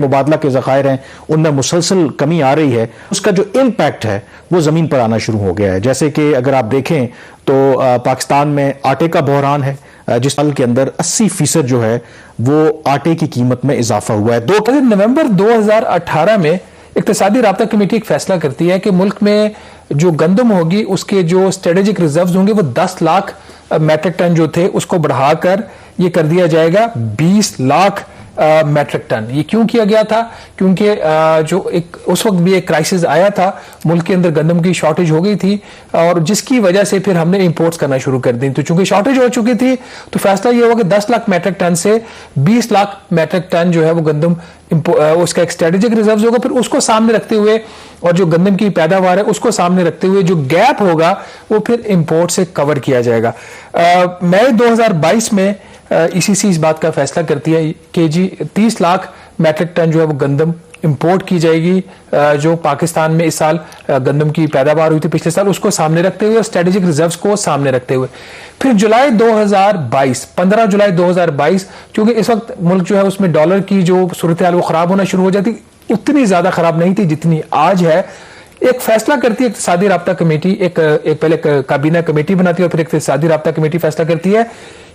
मुबादला के ज़खायर हैं उनमें मुसलसल कमी आ रही है, उसका जो इम्पैक्ट है वो ज़मीन पर आना शुरू हो गया है। जैसे कि अगर आप देखें तो पाकिस्तान में आटे का बहरान है, जिस साल के अंदर 80% जो है वो आटे की कीमत में इजाफा हुआ है। 2 नवंबर 2018 में इक्तिसादी राब्ता कमेटी एक फैसला करती है कि मुल्क में जो गंदम होगी उसके जो स्ट्रेटेजिक रिजर्व्स होंगे वो 10 लाख मैट्रिक टन जो थे उसको बढ़ाकर ये कर दिया जाएगा 20 लाख मैट्रिक टन। ये क्यों किया गया था? क्योंकि जो एक उस वक्त भी एक क्राइसिस आया था, मुल्क के अंदर गंदम की शॉर्टेज हो गई थी और जिसकी वजह से फिर हमने इंपोर्ट्स करना शुरू कर दी। तो चूंकि शॉर्टेज हो चुकी थी तो फैसला ये हुआ कि 10 लाख मैट्रिक टन से 20 लाख मैट्रिक टन जो है वो गंदम उसका एक स्ट्रेटेजिक रिजर्व होगा। फिर उसको सामने रखते हुए और जो गंदम की पैदावार है उसको सामने रखते हुए जो गैप होगा वो फिर इंपोर्ट से कवर किया जाएगा। मई 2022 में ईसीसी इस बात का फैसला करती है कि जी 30 लाख मैट्रिक टन जो है वो गंदम इंपोर्ट की जाएगी, जो पाकिस्तान में इस साल गंदम की पैदावार हुई थी पिछले साल, उसको सामने रखते हुए, स्ट्रेटेजिक रिजर्व्स को सामने रखते हुए। फिर जुलाई 2022, 15 जुलाई 2022, क्योंकि इस वक्त मुल्क जो है उसमें डॉलर की जो सूरत हाल वो खराब होना शुरू हो जाती, उतनी ज्यादा खराब नहीं थी जितनी आज है। एक फैसला करती है इक्तिसादी राब्ता कमेटी, एक पहले काबीना कमेटी बनाती है और फिर इक्तिसादी राब्ता कमेटी फैसला करती है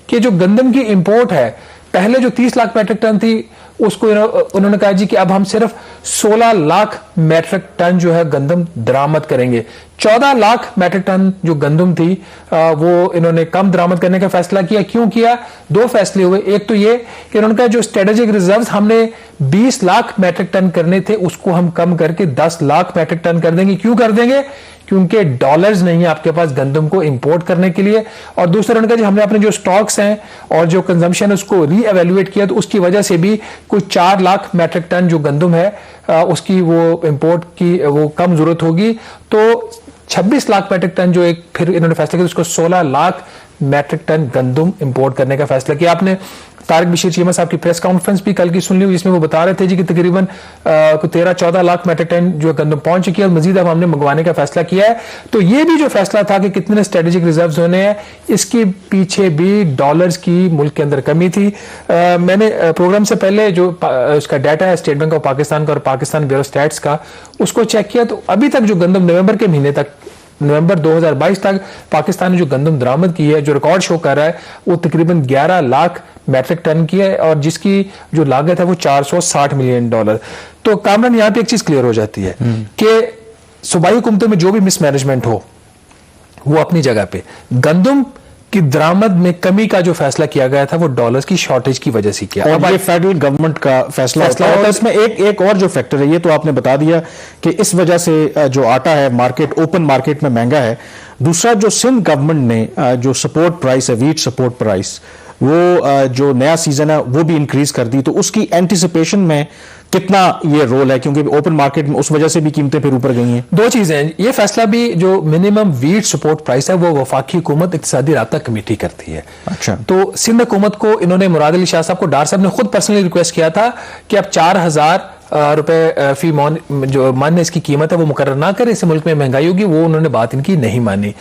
कि जो गंदम की इंपोर्ट है, पहले जो 30 लाख मैट्रिक टन थी उसको उन्होंने कहा जी कि अब हम सिर्फ 16 लाख मैट्रिक टन जो है गंदम दरामद करेंगे। 14 लाख मैट्रिक टन जो गंदम थी वो इन्होंने कम दरामद करने का फैसला किया। क्यों किया? 2 फैसले हुए। एक तो ये कि उन्होंने कहा जो स्ट्रेटेजिक रिजर्व्स हमने 20 लाख मैट्रिक टन करने थे उसको हम कम करके 10 लाख मैट्रिक टन कर देंगे। क्यों कर देंगे? क्योंकि डॉलर्स नहीं है आपके पास गंदम को इंपोर्ट करने के लिए। और दूसरा उन्होंने कहा हमने अपने जो स्टॉक्स हैं और जो कंजम्पशन है उसको रीएवैल्यूएट किया तो उसकी वजह से भी कुछ 4 लाख मैट्रिक टन जो गंदम है उसकी वो इंपोर्ट की वो कम जरूरत होगी। तो 26 लाख मैट्रिक टन जो एक फिर इन्होंने फैसला किया उसको 16 लाख मैट्रिक टन गंदम इंपोर्ट करने का फैसला किया। आपने तारिक बशीर चीमा साहब की प्रेस कॉन्फ्रेंस भी कल की सुन ली जिसमें वो बता रहे थे जी कि तकरीबन 13-14 लाख मैट्रिक टन जो गंदम पहुंच चुकी है और मजीद अब हमने मंगवाने का फैसला किया है। तो ये भी जो फैसला था कि कितने स्ट्रेटेजिक रिजर्व्स होने हैं, इसके पीछे भी डॉलर्स की मुल्क के अंदर कमी थी। मैंने प्रोग्राम से पहले जो उसका डाटा है स्टेट बैंक ऑफ पाकिस्तान का और पाकिस्तान ब्यूरो स्टैट्स का उसको चेक किया तो अभी तक जो गंदम नवंबर के महीने तक, नवंबर 2022 तक पाकिस्तान ने जो गंदम दरामद की है, जो रिकॉर्ड शो कर रहा है वो तकरीबन 11 लाख मैट्रिक टन की है और जिसकी जो लागत है वो $460 मिलियन। तो कामरान यहाँ पे एक चीज क्लियर हो जाती है कि सूबाई हुकूमतों में जो भी मिसमैनेजमेंट हो वो अपनी जगह पे, गंदम की दरामद में कमी का जो फैसला किया गया था वो डॉलर्स की शॉर्टेज की वजह से किया। अब ये फेडरल गवर्नमेंट का फैसला होता है। इसमें एक और जो फैक्टर है, ये तो आपने बता दिया कि इस वजह से जो आटा है मार्केट, ओपन मार्केट में महंगा है। दूसरा जो सिंध गवर्नमेंट ने जो सपोर्ट प्राइस है, वीट सपोर्ट प्राइस, वो जो नया सीजन है वो भी इंक्रीज कर दी। तो उसकी एंटिसिपेशन में कितना ये रोल है, क्योंकि ओपन मार्केट में उस वजह से भी कीमतें फिर ऊपर गई हैं। 2 चीजें हैं। ये फैसला भी जो मिनिमम वीट सपोर्ट प्राइस है वो वफाकी हुकूमत इक्तिसादी राब्ता कमेटी करती है। अच्छा। तो सिंध हुकूमत को इन्होंने मुराद अली शाह साहब को डार साहब ने खुद पर्सनली रिक्वेस्ट किया था कि आप 4000 रुपए फी मन जो इसकी कीमत है वो मुकर्रर ना करे, इससे मुल्क में महंगाई होगी। वो उन्होंने बात इनकी नहीं मानी।